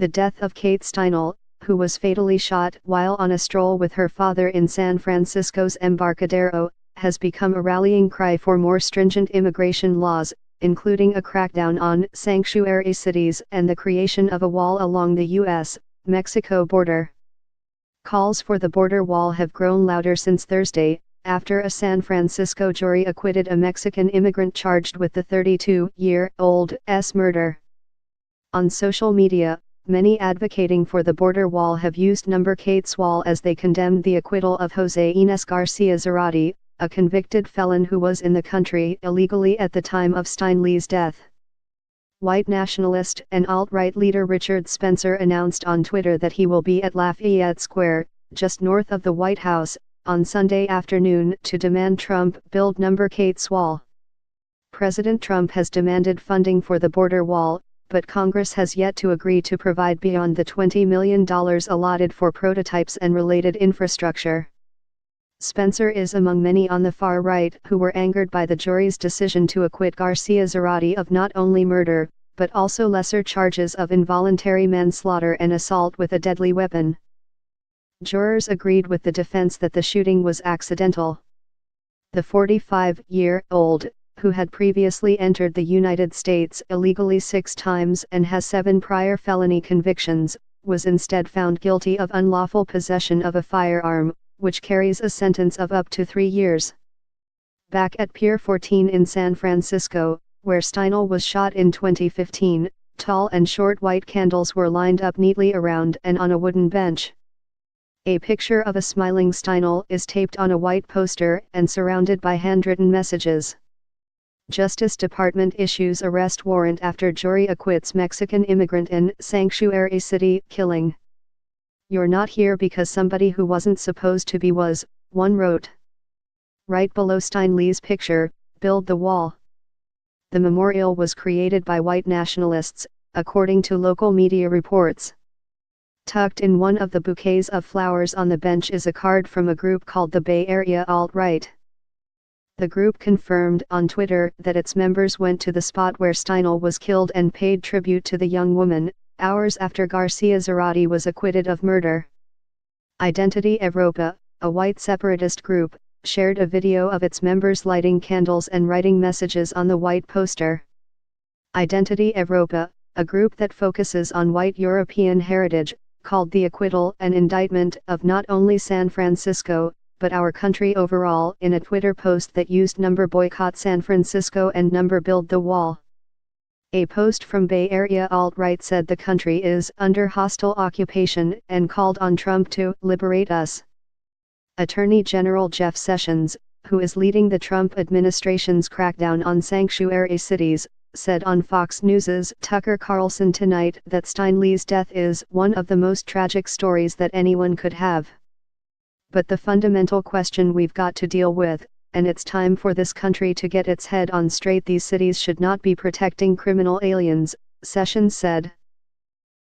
The death of Kate Steinle, who was fatally shot while on a stroll with her father in San Francisco's Embarcadero, has become a rallying cry for more stringent immigration laws, including a crackdown on sanctuary cities and the creation of a wall along the U.S.-Mexico border. Calls for the border wall have grown louder since Thursday, after a San Francisco jury acquitted a Mexican immigrant charged with the 32-year-old's murder. On social media, many advocating for the border wall have used Kate's Wall as they condemned the acquittal of Jose Inés Garcia Zarate, a convicted felon who was in the country illegally at the time of Steinle's death. White nationalist and alt-right leader Richard Spencer announced on Twitter that he will be at Lafayette Square, just north of the White House, on Sunday afternoon to demand Trump build Kate's Wall. President Trump has demanded funding for the border wall, but Congress has yet to agree to provide beyond the $20 million allotted for prototypes and related infrastructure. Spencer is among many on the far right who were angered by the jury's decision to acquit Garcia Zarate of not only murder, but also lesser charges of involuntary manslaughter and assault with a deadly weapon. Jurors agreed with the defense that the shooting was accidental. The 45-year-old, who had previously entered the United States illegally 6 times and has 7 prior felony convictions, was instead found guilty of unlawful possession of a firearm, which carries a sentence of up to 3 years. Back at Pier 14 in San Francisco, where Steinle was shot in 2015, tall and short white candles were lined up neatly around and on a wooden bench. A picture of a smiling Steinle is taped on a white poster and surrounded by handwritten messages. Justice Department issues arrest warrant after jury acquits Mexican immigrant in sanctuary city killing. "You're not here because somebody who wasn't supposed to be was," one wrote. Right below Steinle's picture, "Build the wall." The memorial was created by white nationalists, according to local media reports. Tucked in one of the bouquets of flowers on the bench is a card from a group called the Bay Area Alt-Right. The group confirmed on Twitter that its members went to the spot where Steinle was killed and paid tribute to the young woman, hours after Garcia Zarate was acquitted of murder. Identity Evropa, a white separatist group, shared a video of its members lighting candles and writing messages on the white poster. Identity Evropa, a group that focuses on white European heritage, called the acquittal an indictment of not only San Francisco, but our country overall in a Twitter post that used Boycott San Francisco and Build the Wall. A post from Bay Area Alt-Right said the country is under hostile occupation and called on Trump to liberate us. Attorney General Jeff Sessions, who is leading the Trump administration's crackdown on sanctuary cities, said on Fox News's Tucker Carlson tonight that Steinle's death is one of the most tragic stories that anyone could have. But the fundamental question we've got to deal with, and it's time for this country to get its head on straight. These cities should not be protecting criminal aliens, Sessions said.